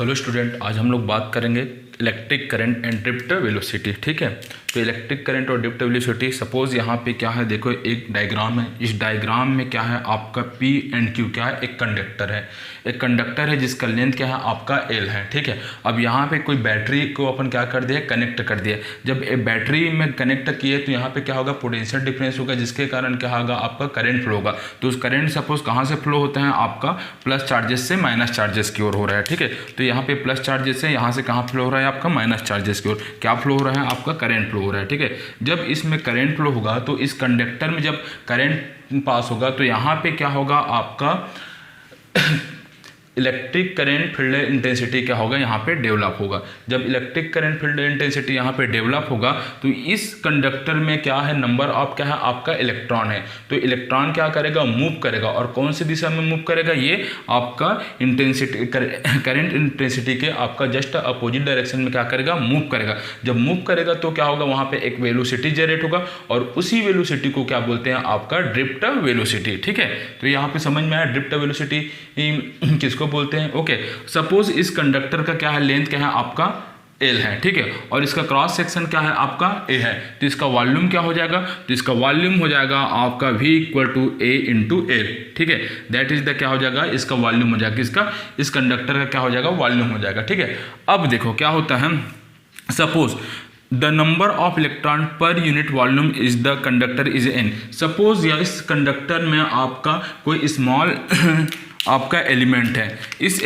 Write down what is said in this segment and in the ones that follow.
Hello student, आज हम लोग बात करेंगे electric current and drift velocity. ठीक है, तो इलेक्ट्रिक करंट और ड्रिफ्ट वेलोसिटी, सपोज यहाँ पे क्या है, देखो एक डायग्राम है। इस डायग्राम में क्या है, आपका P एंड Q क्या है, एक कंडक्टर है। एक कंडक्टर है जिसका लेंथ क्या है, आपका L है। ठीक है, अब यहाँ पे कोई बैटरी को अपन क्या कर दिया, कनेक्ट कर दिया। जब बैटरी में कनेक्ट किए तो यहाँ पे क्या होगा, पोटेंशियल डिफरेंस होगा, जिसके कारण क्या होगा, आपका करंट फ्लो होगा। तो उस करंट सपोज कहाँ से फ्लो होता है, आपका प्लस चार्जेस से माइनस चार्जेस की ओर हो रहा है। ठीक है, तो यहाँ पे प्लस चार्जेस है, यहाँ से कहाँ फ्लो हो रहा है, आपका माइनस चार्जेस की ओर। क्या फ्लो हो रहा है, आपका करंट फ्लो हो रहा है। ठीक है, जब इसमें करंट फ्लो होगा तो इस कंडक्टर में जब करंट पास होगा तो यहाँ पे क्या होगा, आपका इलेक्ट्रिक करंट फील्ड इंटेंसिटी क्या होगा, यहाँ पे डेवलप होगा। जब इलेक्ट्रिक करंट फील्ड इंटेंसिटी यहाँ पे डेवलप होगा तो इस कंडक्टर में क्या है, नंबर ऑफ क्या है, आपका इलेक्ट्रॉन है। तो इलेक्ट्रॉन क्या करेगा, मूव करेगा। और कौन सी दिशा में मूव करेगा, ये आपका इंटेंसिटी करंट इंटेंसिटी के आपका जस्ट अपोजिट डायरेक्शन में क्या करेगा, मूव करेगा। जब मूव करेगा तो क्या होगा, वहाँ पे एक वेलोसिटी जनरेट होगा और उसी वेलोसिटी को क्या बोलते हैं, आपका ड्रिफ्ट वेलोसिटी। ठीक है, तो यहाँ पे समझ में आया ड्रिफ्ट वेलोसिटी किसको बोलते हैं। ओके, सपोज इस कंडक्टर का क्या है, लेंथ क्या है, आपका L है। ठीक है, और इसका क्रॉस सेक्शन क्या है, आपका A है। तो इसका वॉल्यूम क्या हो जाएगा, तो इसका वॉल्यूम हो जाएगा आपका V = A × L। ठीक है, दैट इज द क्या हो जाएगा, इसका वॉल्यूम हो जाएगा, इसका इस कंडक्टर का क्या हो जाएगा, वॉल्यूम हो जाएगा। ठीक है, अब देखो क्या होता है, suppose the number of electron per unit volume is the conductor is N। Suppose या इस कंडक्टर में आपका कोई स्मॉल आपका एलिमेंट है। इस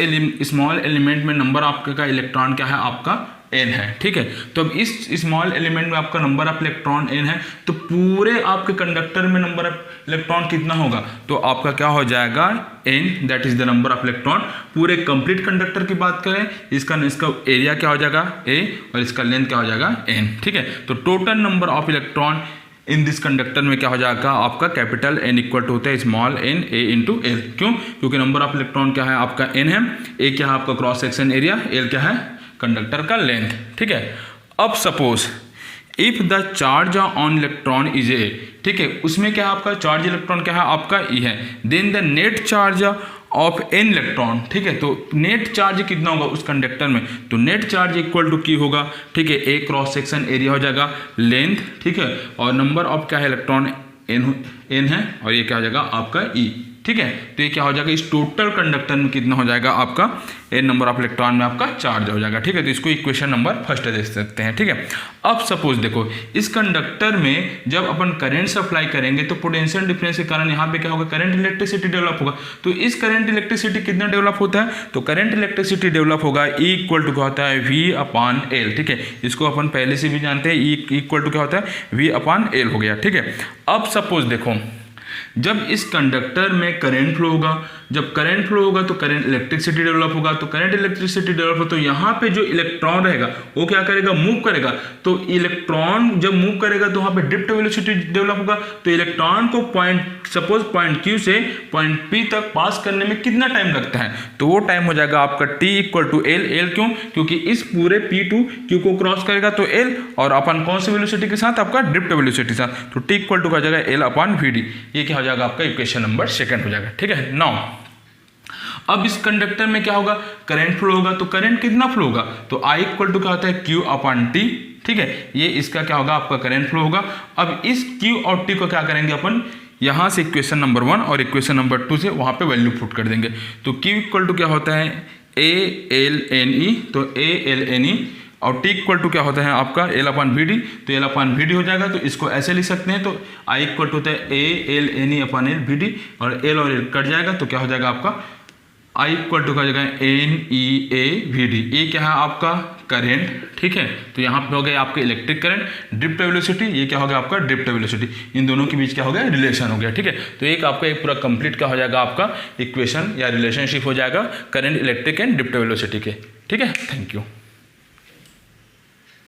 स्मॉल एलिमेंट में नंबर आपका इलेक्ट्रॉन क्या है, आपका N है। ठीक है, तो अब इस स्मॉल एलिमेंट में आपका नंबर ऑफ इलेक्ट्रॉन N है, तो पूरे आपके कंडक्टर में नंबर ऑफ इलेक्ट्रॉन कितना होगा, तो आपका क्या हो जाएगा, N, that is the number of electron. पूरे कंप्लीट कंडक्टर की बात करें, इसका एरिया क्या हो जाएगा A और इसका लेंथ क्या हो जाएगा N। ठीक है, तो total number of electron in this conductor में क्या हो जाएगा, आपका कैपिटल N इक्वल टू होता है स्मॉल n A × L। क्यों, क्योंकि नंबर ऑफ इलेक्ट्रॉन क्या है, आपका N है, A क्या है, आपका क्रॉस सेक्शन एरिया, L क्या है, कंडक्टर का लेंथ। ठीक है, अब suppose if the charge on electron is A। ठीक है, उसमें क्या है, आपका चार्ज इलेक्ट्रॉन क्या है, आपका E है। Then the net charge of N electron. ठीक है, तो नेट चार्ज कितना होगा उस कंडक्टर में, तो net charge equal to Q होगा। ठीक है, A क्रॉस सेक्शन एरिया हो जाएगा, लेंथ। ठीक है, और नंबर ऑफ क्या है, इलेक्ट्रॉन N है, और ये क्या हो जाएगा, आपका E। ठीक है, तो ये क्या हो जाएगा, इस टोटल कंडक्टर में कितना हो जाएगा, आपका N नंबर ऑफ इलेक्ट्रॉन में आपका चार्ज हो जाएगा। ठीक है, तो इसको इक्वेशन नंबर फर्स्ट दे सकते हैं। ठीक है, अब सपोज देखो इस कंडक्टर में जब अपन करंट सप्लाई करेंगे तो पोटेंशियल डिफरेंस के कारण यहाँ पे क्या होगा, करंट इलेक्ट्रिसिटी डेवलप होगा। तो इस करंट इलेक्ट्रिसिटी कितना डेवलप होता है, तो करंट इलेक्ट्रिसिटी डेवलप होगा E इक्वल टू क्या होता है, V/L। ठीक है, इसको अपन पहले से भी जानते हैं, E इक्वल टू क्या होता है, V/L हो गया। ठीक है, अब सपोज देखो जब इस कंडक्टर में करंट फ्लो होगा, जब करंट फ्लो होगा तो करंट इलेक्ट्रिसिटी डेवलप होगा। तो करंट इलेक्ट्रिसिटी डेवलप हो तो यहाँ पे जो इलेक्ट्रॉन रहेगा वो क्या करेगा, मूव करेगा। तो इलेक्ट्रॉन जब मूव करेगा तो वहाँ पे ड्रिफ्ट वेलोसिटी डेवलप होगा। तो इलेक्ट्रॉन को सपोज पॉइंट Q से पॉइंट P तक पास करने में कितना टाइम लगता है, तो वो टाइम हो जाएगा आपका T = L। L क्यों, क्योंकि इस पूरे P to Q को क्रॉस करेगा तो L, और अपन कौन सी वेलोसिटी के साथ, आपका ड्रिफ्ट वेलोसिटी के साथ, तो T = क्या हो जाएगा, L/VD। ये क्या हो जाएगा, आपका इक्वेशन नंबर सेकंड हो जाएगा। ठीक है, नाउ अब इस कंडक्टर में क्या होगा, करंट फ्लो होगा। तो करंट कितना फ्लो होगा, तो I इक्वल टू क्या होता है, Q/T। ठीक है, ये इसका क्या होगा, आपका करंट फ्लो होगा। अब इस Q और T को क्या करेंगे अपन, यहाँ से इक्वेशन नंबर 1 और इक्वेशन नंबर 2 से वहाँ पे वैल्यू पुट कर देंगे। तो Q इक्वल टू क्या होता है, A/L/NE, तो A/L/NE, और T इक्वल टू क्या होता है, आपका L/VD, तो L/VD हो जाएगा। तो इसको ऐसे लिख सकते हैं, तो I इक्वल टू होता है A/L/NE/LVD, और L और L कट जाएगा तो क्या हो जाएगा, आपका I इक्वल टू क्या हो जाएगा, NEAVD। ये क्या है, आपका करंट। ठीक है, तो यहाँ पे हो गया आपका इलेक्ट्रिक करंट, ड्रिफ्ट वेलोसिटी, ये क्या हो गया, आपका ड्रिफ्ट वेलोसिटी। इन दोनों के बीच क्या हो गया, रिलेशन हो गया। ठीक है, तो एक आपका एक पूरा कंप्लीट क्या हो जाएगा, आपका इक्वेशन या रिलेशनशिप हो जाएगा current, electric and drift velocity के। ठीक है, थैंक यू।